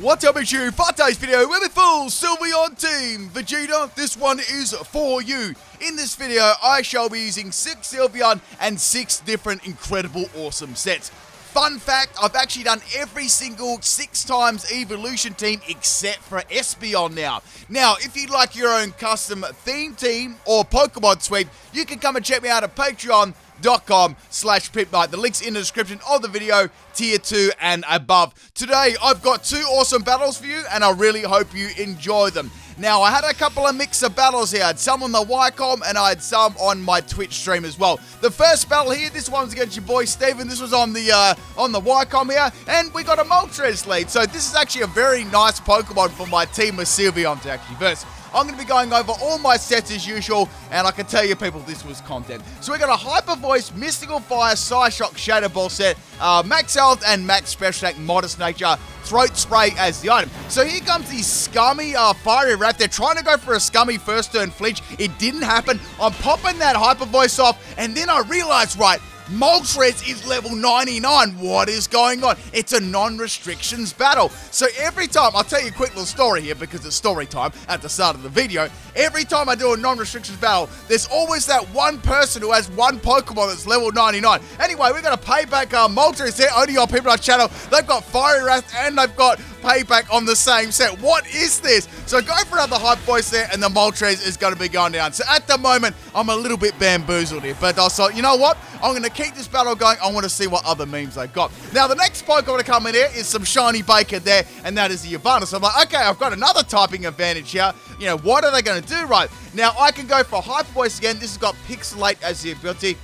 What's up, it's you? For today's video, we're the full Sylveon team. Vegeta, this one is for you. In this video, I shall be using 6 Sylveon and 6 different incredible awesome sets. Fun fact, I've actually done every single 6 times evolution team except for Espeon now. Now, if you'd like your own custom theme team or Pokemon sweep, you can come and check me out at patreon.com/PIMPNITE. The link's in the description of the video, tier 2 and above. Today, I've got 2 awesome battles for you, and I really hope you enjoy them. Now, I had a couple of mix of battles here. I had some on the Ycom, and I had some on my Twitch stream as well. The first battle here, this one's against your boy Steven. This was on the Ycom here, and we got a Moltres lead. So this is actually a very nice Pokemon for my team of Sylveon to actually verse. I'm going to be going over all my sets as usual, and I can tell you people, this was content. So we got a Hyper Voice, Mystical Fire, Psyshock, Shadow Ball set, Max Health and Max Special Attack, Modest Nature, Throat Spray as the item. So here comes the Scummy Fiery Wrap. They're trying to go for a Scummy first turn flinch. It didn't happen. I'm popping that Hyper Voice off, and then I realized, right, Moltres is level 99. What is going on? It's a non-restrictions battle. So every time, I'll tell you a quick little story here because it's story time at the start of the video. Every time I do a non-restrictions battle, there's always that one person who has one Pokemon that's level 99. Anyway, we're going to pay back Moltres here, only on PIMPNITE channel. They've got Fiery Wrath and they've got Payback on the same set. What is this? So go for another Hype Voice there, and the Moltres is going to be going down. So at the moment, I'm a little bit bamboozled here, but I thought, you know what? I'm going to keep this battle going. I want to see what other memes they've got. Now, the next Pokemon to come in here is some Shiny Bacon there, and that is the Gyarados. So I'm like, okay, I've got another typing advantage here. You know, what are they going to do right? Now, I can go for Hyper Voice again. This has got Pixelate as the ability.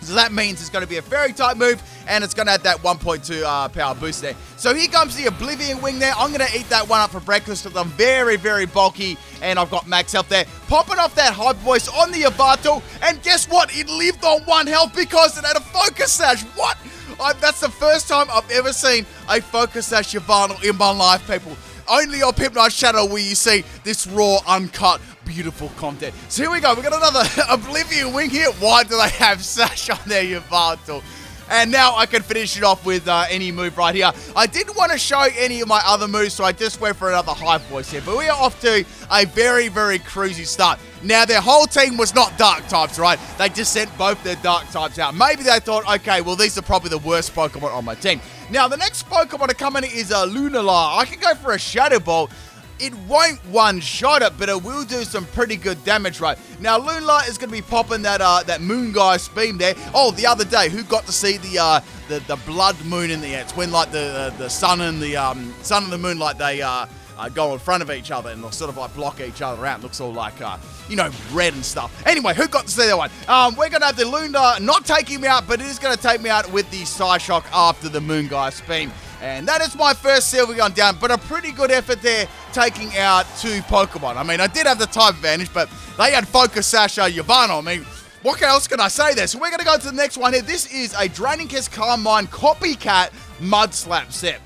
So that means it's going to be a fairy type move, and it's going to have that 1.2 power boost there. So here comes the Oblivion Wing there. I'm going to eat that one up for breakfast because I'm very, very bulky, and I've got max health there. Popping off that Hyper Voice on the Yveltal, and guess what? It lived on 1 health because it had a Focus Sash. What? That's the first time I've ever seen a Focus Sash Yveltal in my life, people. Only on PIMPNITE channel will you see this raw, uncut, beautiful content. So here we go. We've got another Oblivion Wing here. Why do they have Sash on their Yveltal? And now I can finish it off with any move right here. I didn't want to show any of my other moves, so I just went for another Hype Voice here. But we are off to a very, very cruisy start. Now, their whole team was not Dark types, right? They just sent both their Dark types out. Maybe they thought, okay, well, these are probably the worst Pokemon on my team. Now, the next Pokemon to come in is a Lunala. I can go for a Shadow Ball. It won't one-shot it, but it will do some pretty good damage, right? Now, Lunala is going to be popping that Moon Guy's beam there. Oh, the other day, who got to see the blood moon in the air? It's when, like, the sun and the moon, like, they go in front of each other and they'll sort of, like, block each other out. It looks all like, you know, red and stuff. Anyway, who got to see that one? We're going to have the Lunala not taking me out, but it is going to take me out with the Psyshock after the Moon Guy's beam. And that is my first Sylveon down, but a pretty good effort there taking out 2 Pokemon. I mean, I did have the type advantage, but they had Focus Sash Yveltal. I mean, what else can I say there? So we're going to go to the next one here. This is a Draining Kiss Carmine Copycat Mud Slap set.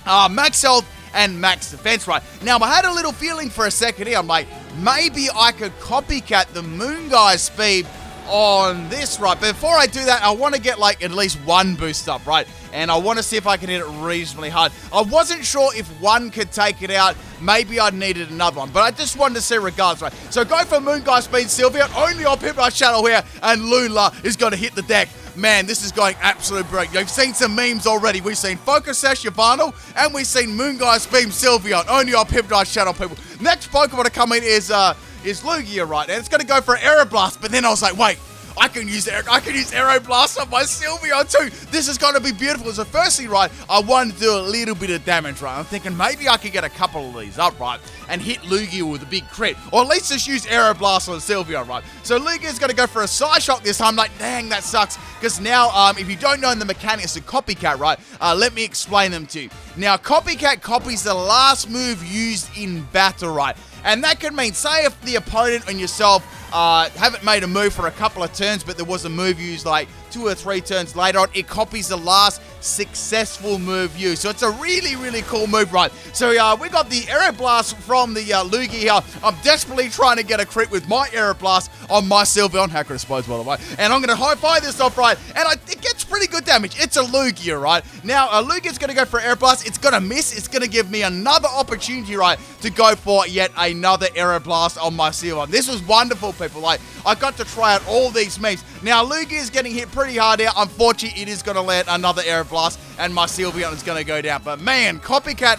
Max Health and Max Defense, right? Now, I had a little feeling for a second here. I'm like, maybe I could copycat the Moon Guy's speed on this, right? But before I do that, I want to get like at least 1 boost up, right? And I want to see if I can hit it reasonably hard. I wasn't sure if 1 could take it out. Maybe I'd needed another one, but I just wanted to see regardless, right? So go for Moon Guy Speed Sylveon, only on PIMPNITE channel here, and Lunala is going to hit the deck. Man, this is going absolute brilliant. You've seen some memes already. We've seen Focus Sash Yveltal, and we've seen Moon Guy's Beam Sylveon, only on PIMPNITE channel, people. Next Pokemon to come in is Lugia, right? And it's going to go for Aeroblast, but then I was like, wait, I can use Aeroblast on my Sylveon too. This is going to be beautiful. So firstly, right, I wanted to do a little bit of damage, right? I'm thinking maybe I could get a couple of these up, right, and hit Lugia with a big crit. Or at least just use Aeroblast on Sylveon, right? So Lugia's going to go for a Psyshock this time. Like, dang, that sucks. Because now, if you don't know the mechanics of Copycat, right, let me explain them to you. Now, Copycat copies the last move used in battle, right? And that could mean, say if the opponent and yourself haven't made a move for a couple of turns, but there was a move used like 2 or 3 turns later on, it copies the last successful move used. So it's a really, really cool move, right? So we got the Aeroblast from the Lugia here. I'm desperately trying to get a crit with my Aeroblast on my Sylveon. How could I suppose, by the way? And I'm going to high-fire this off, right? And it gets pretty really good damage. It's a Lugia, right? Now, a Lugia's going to go for Air Blast. It's going to miss. It's going to give me another opportunity, right, to go for yet another Air Blast on my Sylveon. This was wonderful, people. Like, I got to try out all these memes. Now, Lugia is getting hit pretty hard here. Unfortunately, it is going to land another Air Blast, and my Sylveon is going to go down. But, man, Copycat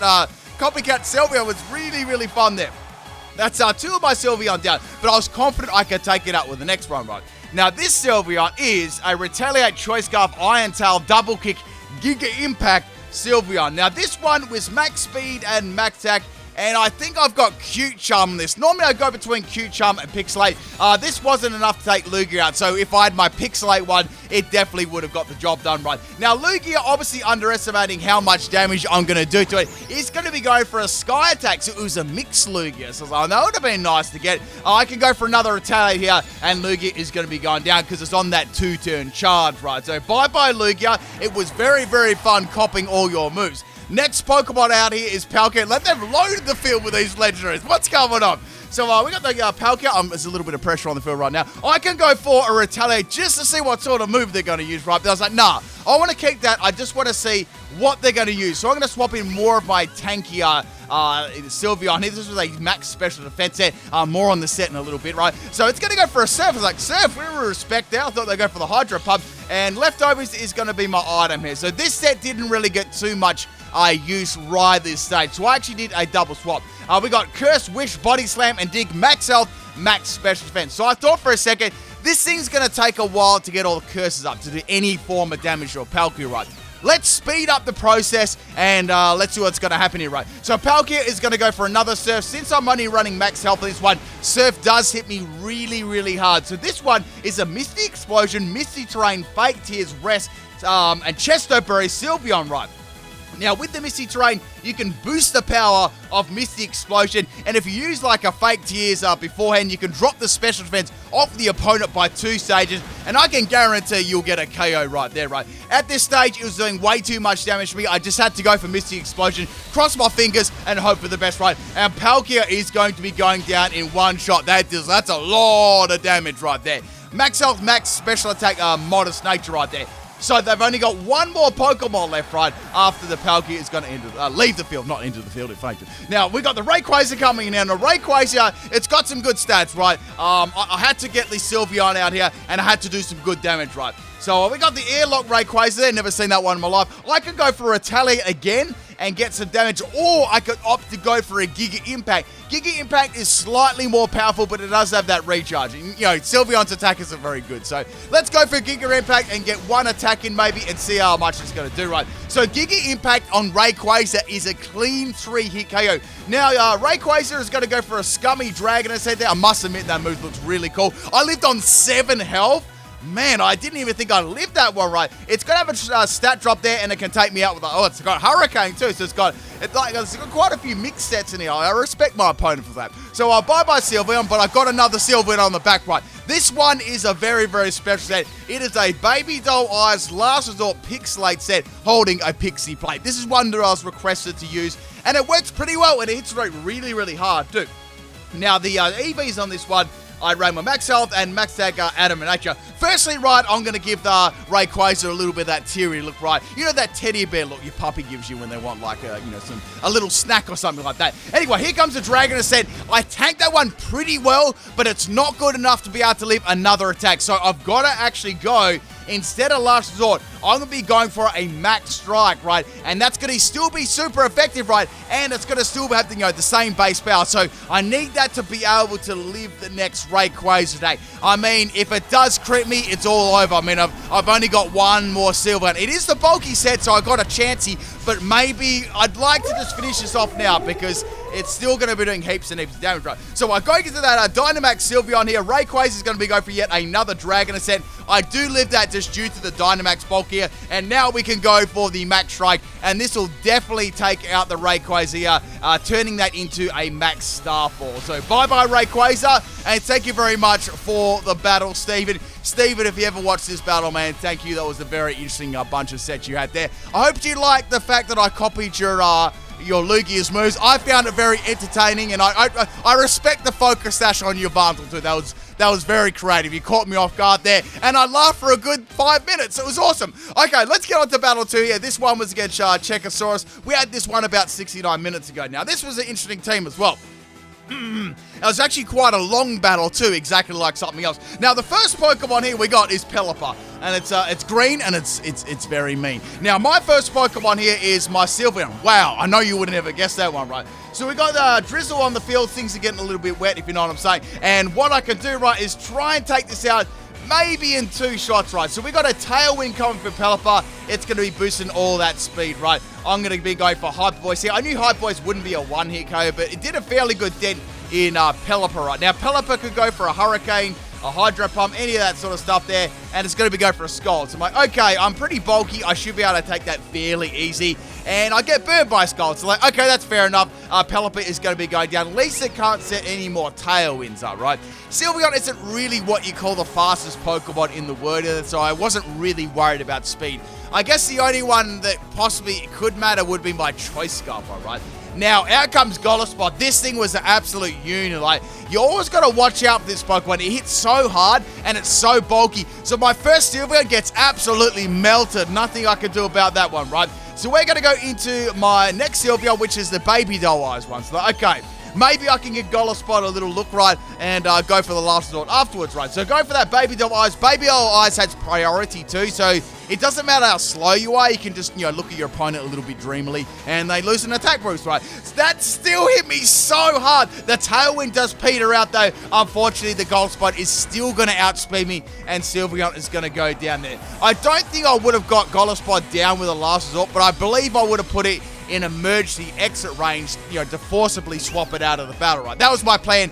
Sylveon was really, really fun there. That's 2 of my Sylveon down, but I was confident I could take it out with the next one, right? Now, this Sylveon is a Retaliate Choice Scarf Iron Tail Double Kick Giga Impact Sylveon. Now, this one was max speed and max attack, and I think I've got Cute Charm on this. Normally, I go between Cute Charm and Pixelate. This wasn't enough to take Lugia out, so if I had my Pixelate one, it definitely would have got the job done right. Now, Lugia, obviously underestimating how much damage I'm going to do to it, is going to be going for a Sky Attack, so it was a mixed Lugia. So that would have been nice to get. I can go for another Retaliate here, and Lugia is going to be going down because it's on that 2-turn charge, right? So bye-bye, Lugia. It was very, very fun copying all your moves. Next Pokemon out here is Palcate. Let them load the field with these legendaries. What's going on? So we got the Palcate. There's a little bit of pressure on the field right now. I can go for a Retaliate just to see what sort of move they're going to use, right? But I was like, nah, I want to keep that. I just want to see what they're going to use. So I'm going to swap in more of my tankier Sylveon here. This was a max special defense set. More on the set in a little bit, right? So it's going to go for a Surf. I was like, Surf, we were respect there. I thought they'd go for the Hydro Pump. And Leftovers is going to be my item here. So this set didn't really get too much use right this stage. So I actually did a double swap. We got Curse, Wish, Body Slam, and Dig, max health, max special defense. So I thought for a second, this thing's going to take a while to get all the curses up to do any form of damage to a Palcate, right? Let's speed up the process and let's see what's going to happen here, right? So Palcate is going to go for another Surf. Since I'm only running max health for this one, Surf does hit me really, really hard. So this one is a Misty Explosion, Misty Terrain, Fake Tears, Rest, and Chesto Berry Sylveon, right? Now, with the Misty Terrain, you can boost the power of Misty Explosion, and if you use like a Fake Tears beforehand, you can drop the special defense off the opponent by 2 stages, and I can guarantee you'll get a KO right there, right? At this stage, it was doing way too much damage to me. I just had to go for Misty Explosion, cross my fingers, and hope for the best, right? And Palkia is going to be going down in one shot. That's a lot of damage right there. Max health, max special attack, modest nature right there. So they've only got one more Pokemon left, right, after the Palkia is going to leave the field, not enter the field, it fainted. Now, we've got the Rayquaza coming in now. Now, Rayquaza, it's got some good stats, right? I had to get the Sylveon out here, and I had to do some good damage, right? So we got the Airlock Rayquaza there. Never seen that one in my life. I could go for Retaliate again and get some damage, or I could opt to go for a Giga Impact. Giga Impact is slightly more powerful, but it does have that recharge. And, you know, Sylveon's attack isn't very good. So let's go for Giga Impact and get one attack in maybe and see how much it's going to do, right? So Giga Impact on Rayquaza is a clean 3-hit KO. Now, Rayquaza is going to go for a Scummy Dragon's Head there. I must admit that move looks really cool. I lived on 7 health. Man, I didn't even think I lived that one right. It's going to have a stat drop there, and it can take me out with it's got Hurricane too, so it's got quite a few mixed sets in here. I respect my opponent for that. So I'll bye-bye Sylveon, but I've got another Sylveon on the back right. This one is a very, very special set. It is a Baby Doll Eyes Last Resort Pixelate set holding a Pixie Plate. This is one that I was requested to use, and it works pretty well, and it hits rate really, really hard too. Now, the EVs on this one, I ran my max health and max attack Adamant Nature. Firstly, right, I'm going to give the Rayquaza a little bit of that teary look, right? You know that teddy bear look your puppy gives you when they want like a little snack or something like that. Anyway, here comes the Dragon's Head. I tanked that one pretty well, but it's not good enough to be able to live another attack. So I've got to actually go. Instead of Last Resort, I'm going to be going for a Max Strike, right? And that's going to still be super effective, right? And it's going to still have the same base power. So I need that to be able to live the next Rayquaza today. I mean, if it does crit me, it's all over. I mean, I've only got one more Sylveon. It is the bulky set, so I got a chancey, but maybe I'd like to just finish this off now because it's still going to be doing heaps and heaps of damage, right? So I'm going into that Dynamax Sylveon here. Rayquaza is going to be going for yet another Dragon Ascent. I do live that just due to the Dynamax bulk here. And now we can go for the Max Strike. And this will definitely take out the Rayquaza here, turning that into a Max Starfall. So bye-bye Rayquaza. And thank you very much for the battle, Steven. Steven, if you ever watched this battle, man, thank you. That was a very interesting bunch of sets you had there. I hope you liked the fact that I copied your Lugia's moves. I found it very entertaining, and I respect the focus sash on your Vantel too. That was That was very creative. You caught me off guard there, and I laughed for a good 5 minutes. It was awesome. Okay, let's get on to Battle 2 here. This one was against Checosaurus. We had this one about 69 minutes ago. Now, this was an interesting team as well. It was actually quite a long battle too, exactly like something else. Now, the first Pokemon here we got is Pelipper, and it's green and it's very mean. Now, my first Pokemon here is my Sylveon. Wow, I know you would have never guessed that one, right? So we got drizzle on the field. Things are getting a little bit wet, if you know what I'm saying. And what I can do, right, is try and take this out maybe in 2 shots, right? So we got a Tailwind coming for Pelipper. It's going to be boosting all that speed, right? I'm going to be going for Hyper Voice here. I knew Hyper Voice wouldn't be a one-hit KO, but it did a fairly good dent in Pelipper, right? Now, Pelipper could go for a Hurricane, a Hydro Pump, any of that sort of stuff there, and it's going to be going for a Scald. So I'm like, okay, I'm pretty bulky. I should be able to take that fairly easy, and I get burned by a Scald. So like, okay, that's fair enough. Pelipper is going to be going down. At least it can't set any more Tailwinds up, right? Sylveon isn't really what you call the fastest Pokemon in the world, so I wasn't really worried about speed. I guess the only one that possibly could matter would be my Choice Scarper, right? Now, out comes Golospot. This thing was an absolute unit. Like, you always got to watch out for this Pokemon. It hits so hard, and it's so bulky. So my first Sylveon gets absolutely melted. Nothing I can do about that one, right? So we're going to go into my next Sylveon, which is the Baby Doll Eyes one. So, okay, maybe I can give Golospot a little look, right, and go for the last resort afterwards, right? So go for that Baby Doll Eyes. Baby Doll Eyes has priority too, so it doesn't matter how slow you are. You can just, look at your opponent a little bit dreamily, and they lose an attack boost, right? So that still hit me so hard. The Tailwind does peter out, though. Unfortunately, the Golospot is still going to outspeed me, and Sylveon is going to go down there. I don't think I would have got Golospot down with a last resort, but I believe I would have put it in emergency exit range, to forcibly swap it out of the battle, right? That was my plan.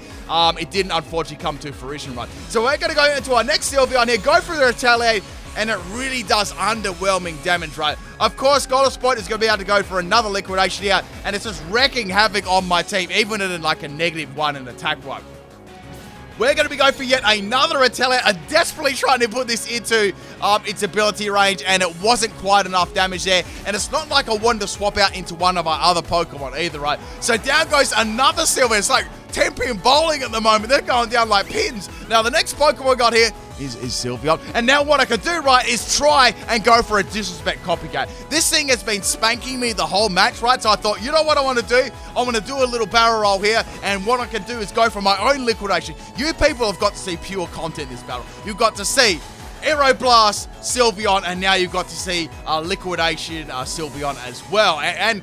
It didn't, unfortunately, come to fruition, right? So we're going to go into our next Sylveon here, go through the Retaliate, and it really does underwhelming damage, right? Of course, Golospot is going to be able to go for another Liquidation here, and it's just wrecking havoc on my team, even in like a -1 in attack one. We're going to be going for yet another Retaliate. I'm desperately trying to put this into its ability range, and it wasn't quite enough damage there. And it's not like I wanted to swap out into one of my other Pokemon either, right? So down goes another Sylveon. It's like 10-pin bowling at the moment. They're going down like pins. Now, the next Pokemon I got here is Sylveon. And now what I could do, right, is try and go for a Disrespect Copycat. This thing has been spanking me the whole match, right? So I thought, you know what I want to do? I want to do a little barrel roll here, and what I can do is go for my own Liquidation. You people have got to see pure content in this battle. You've got to see Aeroblast, Sylveon, and now you've got to see Liquidation Sylveon as well. And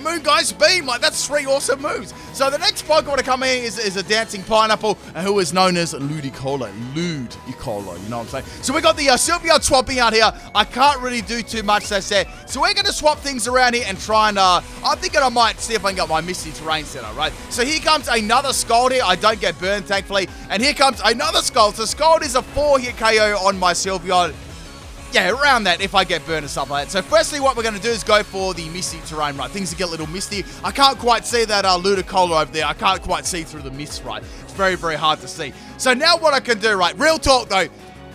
Moongeist Beam, like, that's 3 awesome moves. So the next Pokemon to come in is a Dancing Pineapple, who is known as Ludicolo. Ludicolo, you know what I'm saying? So we got the Sylveon swapping out here. I can't really do too much, that's it. So we're going to swap things around here and try and, I'm thinking I might see if I can get my Misty Terrain set up, right? So here comes another Scald here. I don't get burned, thankfully. And here comes another Scald. So Scald is a 4-hit KO on my Sylveon. Yeah, around that if I get burned and stuff like that. So firstly, what we're going to do is go for the Misty Terrain, right? Things get a little misty. I can't quite see that Ludicolo over there. I can't quite see through the mist, right? It's very, very hard to see. So now what I can do, right? Real talk, though.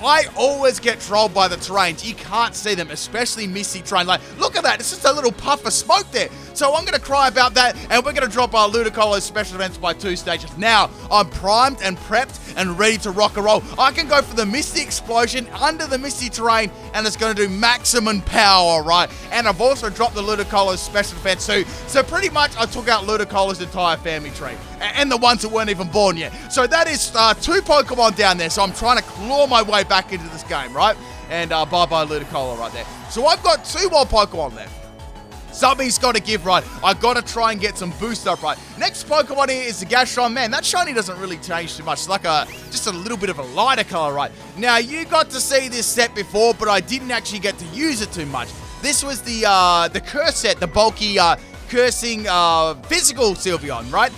I always get trolled by the terrains. You can't see them, especially Misty Terrain. Like, look at that. It's just a little puff of smoke there. So I'm going to cry about that, and we're going to drop our Ludicolo's special events by 2 stages. Now, I'm primed and prepped and ready to rock and roll. I can go for the Misty Explosion under the Misty Terrain, and it's going to do maximum power, right? And I've also dropped the Ludicolo's special defense too. So pretty much, I took out Ludicolo's entire family tree, and the ones that weren't even born yet. So that is 2 Pokemon down there. So I'm trying to claw my way back into this game, right? And bye-bye Ludicolo right there. So I've got 2 more Pokemon left. Something's got to give, right? I got to try and get some boost up, right? Next Pokemon here is the Gastron. Man, that shiny doesn't really change too much. It's like just a little bit of a lighter color, right? Now, you got to see this set before, but I didn't actually get to use it too much. This was the Curse set, the bulky cursing physical Sylveon, right?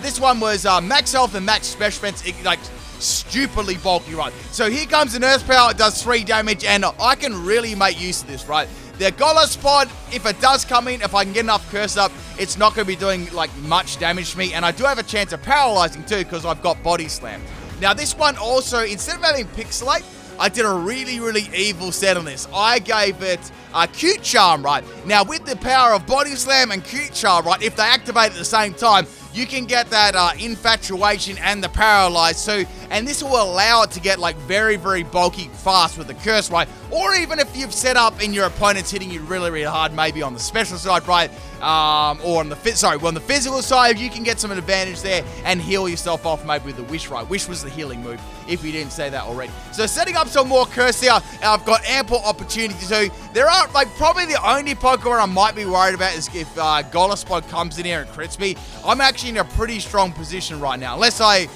This one was max health and max special defense, like stupidly bulky, right? So here comes an Earth Power. It does 3 damage, and I can really make use of this, right? The Golospot, if it does come in, if I can get enough curse up, it's not going to be doing like much damage to me. And I do have a chance of paralyzing too, because I've got Body Slam. Now this one also, instead of having Pixelate, I did a really, really evil set on this. I gave it a Cute Charm, right? Now with the power of Body Slam and Cute Charm, right, if they activate at the same time, you can get that Infatuation and the Paralyze too. and this will allow it to get like very, very bulky fast with the curse, right? Or even if you've set up and your opponent's hitting you really, really hard, maybe on the special side, right? Or on the on the physical side, you can get some advantage there and heal yourself off maybe with the Wish, right? Wish was the healing move, if you didn't say that already. So setting up some more curse here, I've got ample opportunity to. There are, like, probably the only Pokemon I might be worried about is if Goliath comes in here and crits me. I'm actually in a pretty strong position right now, unless I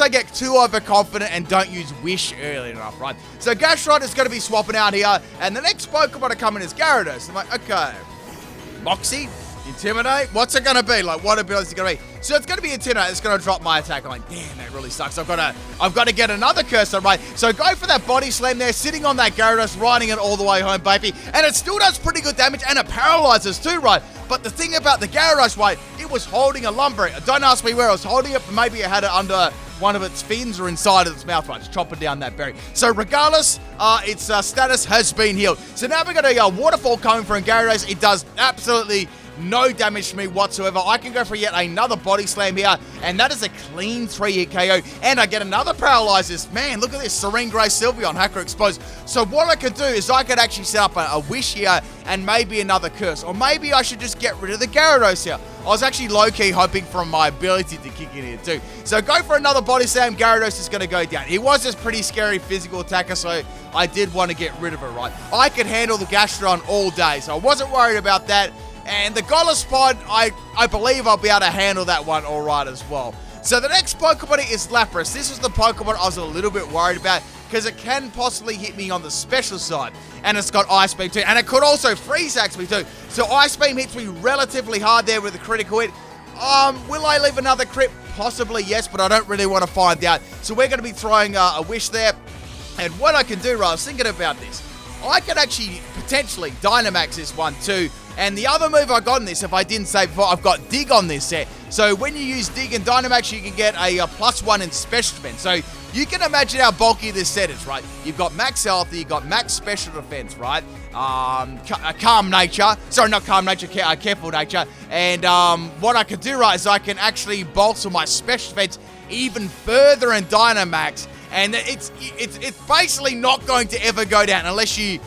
get too overconfident and don't use Wish early enough, right? So Gastron is going to be swapping out here, and the next Pokemon to come in is Gyarados. I'm like, okay, Moxie, Intimidate, what's it going to be? Like, what ability is it going to be? So it's going to be Intimidate. It's going to drop my attack. I'm like, damn, that really sucks. I've got to get another curse on, right? So go for that body slam there, sitting on that Gyarados, riding it all the way home, baby. And it still does pretty good damage, and it paralyzes too, right? But the thing about the Gyarados, right, it was holding a Lumberry. Don't ask me where I was holding it, but maybe it had it under one of its fins or inside of its mouth, right? Just chopping down that berry. So regardless, its status has been healed. So now we've got a waterfall coming from Gyarados. It does absolutely no damage to me whatsoever. I can go for yet another body slam here, and that is a clean 3-hit KO, and I get another paralysis. Man, look at this, Serene Grace Sylveon, Hacker Exposed. So what I could do is I could actually set up a Wish here, and maybe another curse, or maybe I should just get rid of the Gyarados here. I was actually low-key hoping for my ability to kick in here too. So go for another body slam, Gyarados is going to go down. He was just pretty scary physical attacker, so I did want to get rid of it, right? I could handle the Gastron all day, so I wasn't worried about that. And the Goliath, I believe I'll be able to handle that one all right as well. So the next Pokemon is Lapras. This is the Pokemon I was a little bit worried about because it can possibly hit me on the special side. And it's got Ice Beam too. And it could also Freeze Axe me too. So Ice Beam hits me relatively hard there with a critical hit. Will I leave another crit? Possibly, yes, but I don't really want to find out. So we're going to be throwing a Wish there. And what I can do, right, I was thinking about this. I could actually potentially Dynamax this one too. And the other move I got in this, if I didn't say before, I've got Dig on this set. So when you use Dig and Dynamax, you can get a +1 in Special Defense. So you can imagine how bulky this set is, right? You've got Max Health, you've got Max Special Defense, right? Calm Nature. Sorry, not Calm Nature, Careful Nature. And what I can do, right, is I can actually bolster my Special Defense even further in Dynamax. And it's basically not going to ever go down unless you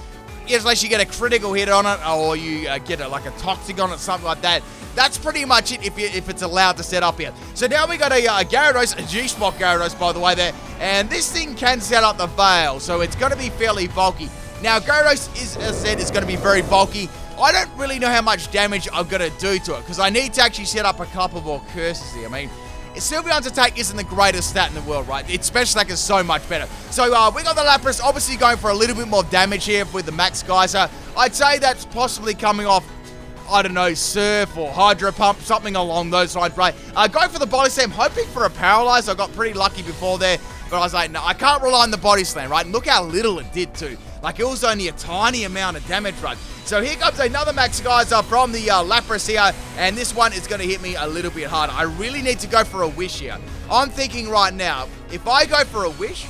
get a critical hit on it, or you get like a toxic on it, something like that. That's pretty much it if it's allowed to set up here. So now we got a Gyarados, a G-Spot Gyarados, by the way, there. And this thing can set up the Veil, so it's going to be fairly bulky. Now, Gyarados, as I said, is going to be very bulky. I don't really know how much damage I'm going to do to it, because I need to actually set up a couple more curses here. I mean, Sylveon's attack isn't the greatest stat in the world, right? Its special attack is so much better. So we got the Lapras, obviously going for a little bit more damage here with the Max Geyser. I'd say that's possibly coming off, I don't know, Surf or Hydro Pump, something along those lines, right? Go for the Body Slam, hoping for a Paralyze. I got pretty lucky before there, but I was like, no, I can't rely on the Body Slam, right? And look how little it did too. Like, it was only a tiny amount of damage, right? So here comes another Max Geyser from the Lapras here, and this one is going to hit me a little bit harder. I really need to go for a Wish here. I'm thinking right now, if I go for a Wish,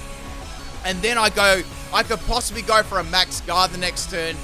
and then I could possibly go for a Max Guard the next turn,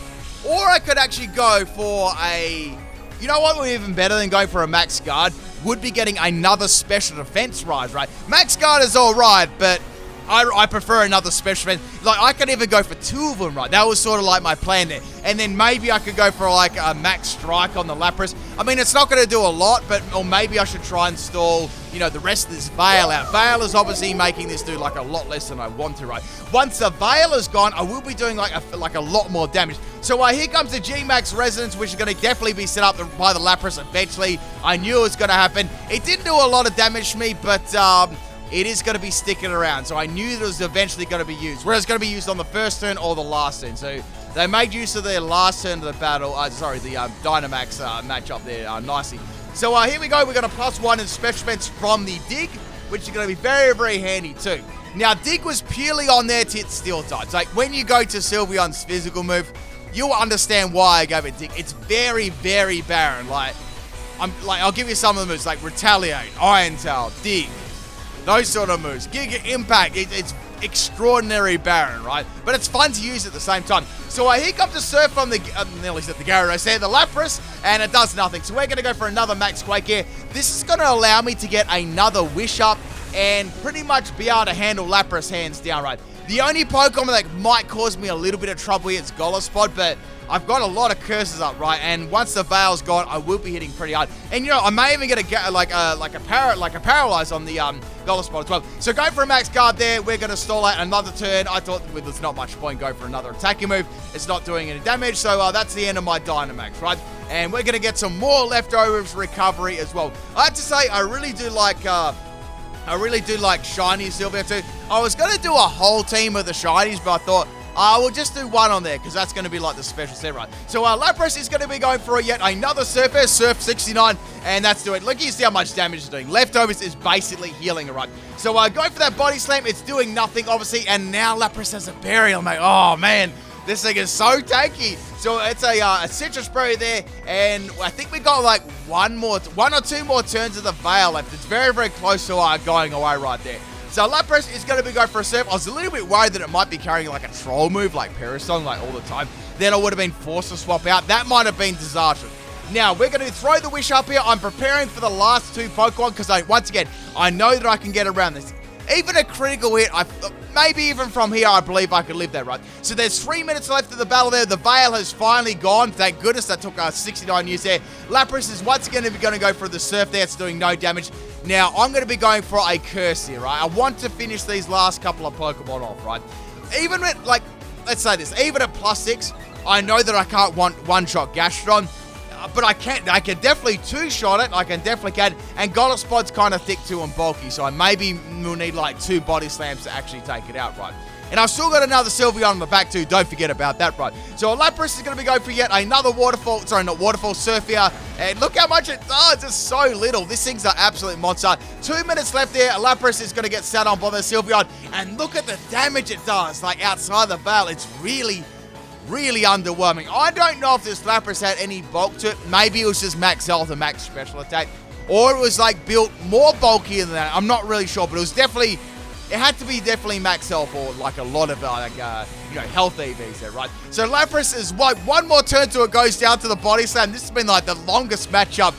or I could actually go for a... You know what would be even better than going for a Max Guard? Would be getting another Special Defense rise, right? Max Guard is alright, but I prefer another Special Defense. Like, I could even go for 2 of them, right? That was sort of like my plan there. And then maybe I could go for like a Max Strike on the Lapras. I mean, it's not going to do a lot, but or maybe I should try and stall, you know, the rest of this Veil out. Veil is obviously making this do like a lot less than I want to, right? Once the Veil is gone, I will be doing like a lot more damage. So here comes the G-Max Resonance, which is going to definitely be set up by the Lapras eventually. I knew it was going to happen. It didn't do a lot of damage to me, but it is going to be sticking around. So I knew that it was eventually going to be used. Whether it's going to be used on the first turn or the last turn. So they made use of their last turn of the battle. The Dynamax matchup there nicely. So here we go. We got a +1 in Special Defense from the Dig, which is going to be very, very handy too. Now, Dig was purely on there to hit Steel types. Like, when you go to Sylveon's physical move, you'll understand why I gave it Dig. It's very, very barren. I'll give you some of the moves, like Retaliate, Iron Tail, Dig, those sort of moves. Giga Impact, it's extraordinary barren, right? But it's fun to use at the same time. So here comes the Surf from the, nearly said the Gyarados there, the Lapras, and it does nothing. So we're going to go for another Max Quake here. This is going to allow me to get another Wish up, and pretty much be able to handle Lapras hands down, right? The only Pokemon that might cause me a little bit of trouble here is Golospot, but I've got a lot of curses up, right? And once the Veil's gone, I will be hitting pretty hard. And, you know, I may even get a Paralyze on the Golospot as well. So go for a max guard there. We're going to stall out another turn. I thought there's not much point going for another attacking move. It's not doing any damage, so that's the end of my Dynamax, right? And we're going to get some more leftovers recovery as well. I have to say, I really do like shiny Sylveon too. I was going to do a whole team of the shinies, but I thought, we'll just do one on there, because that's going to be like the special set, right? So Lapras is going to be going for yet another Surface, Surf 69, and that's doing, look, you see how much damage it's doing. Leftovers is basically healing, right? So go for that Body Slam. It's doing nothing, obviously, and now Lapras has a Burial, mate. Oh, man. This thing is so tanky. So it's a Citrus Berry there, and I think we got like one or two more turns of the Veil left. It's very, very close to going away right there. So Lapras is going to be going for a Surf. I was a little bit worried that it might be carrying like a Troll move like Perisong like all the time. Then I would have been forced to swap out. That might have been disastrous. Now, we're going to throw the Wish up here. I'm preparing for the last two Pokemon because, once again, I know that I can get around this. Even a critical hit, maybe even from here, I believe I could live that, right? So there's 3 minutes left of the battle there. The Veil has finally gone. Thank goodness that took 69 years there. Lapras is once again going to go for the Surf there. It's doing no damage. Now, I'm going to be going for a Curse here, right? I want to finish these last couple of Pokemon off, right? Even with, let's say this, even at +6, I know that I can't one-shot Gastron. But I can definitely two-shot it. I definitely can. And Golospot's kind of thick too and bulky, so I maybe will need like 2 Body Slams to actually take it out, right? And I've still got another Sylveon on the back too. Don't forget about that, right? So Lapras is going to be going for yet another Surf here. And look how much it does. It's so little. This thing's an absolute monster. 2 minutes left there. Lapras is going to get sat on by the Sylveon. And look at the damage it does. Like outside the Veil, it's really underwhelming. I don't know if this Lapras had any bulk to it. Maybe it was just max health and max special attack. Or it was like built more bulkier than that. I'm not really sure, but it had to be definitely max health or like a lot of health EVs there, right? So Lapras is one more turn till it goes down to the Body Slam. This has been like the longest matchup,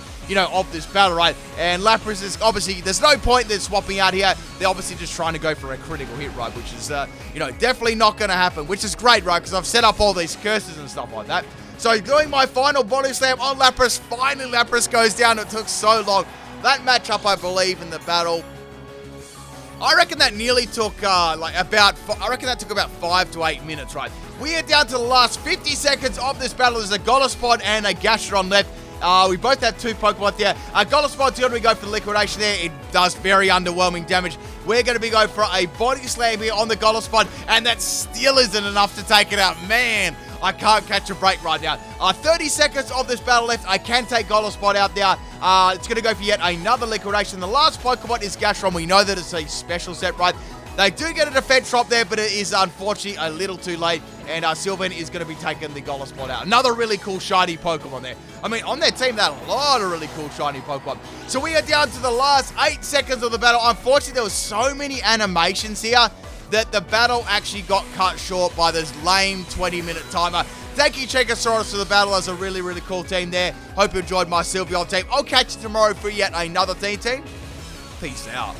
of this battle, right? And Lapras is obviously, there's no point in swapping out here. They're obviously just trying to go for a critical hit, right? Which is, definitely not going to happen, which is great, right? Because I've set up all these curses and stuff like that. So doing my final Body Slam on Lapras. Finally, Lapras goes down. It took so long. That matchup, I believe, in the battle, I reckon that nearly took, about 5 to 8 minutes, right? We are down to the last 50 seconds of this battle. There's a Golospot and a Gastron left. We both have 2 Pokemon there. Golospot's going to go for the Liquidation there. It does very underwhelming damage. We're going to be going for a Body Slam here on the Golospot, and that still isn't enough to take it out. Man, I can't catch a break right now. 30 seconds of this battle left. I can take Golospot out there. It's going to go for yet another Liquidation. The last Pokemon is Gastron. We know that it's a special set, right? They do get a defense drop there, but it is unfortunately a little too late. And Sylveon is going to be taking the Golospot out. Another really cool shiny Pokemon there. I mean, on their team, they had a lot of really cool shiny Pokemon. So we are down to the last 8 seconds of the battle. Unfortunately, there was so many animations here that the battle actually got cut short by this lame 20-minute timer. Thank you, Chegosaurus, for the battle. As a really, really cool team there. Hope you enjoyed my Sylveon team. I'll catch you tomorrow for yet another team. Peace out.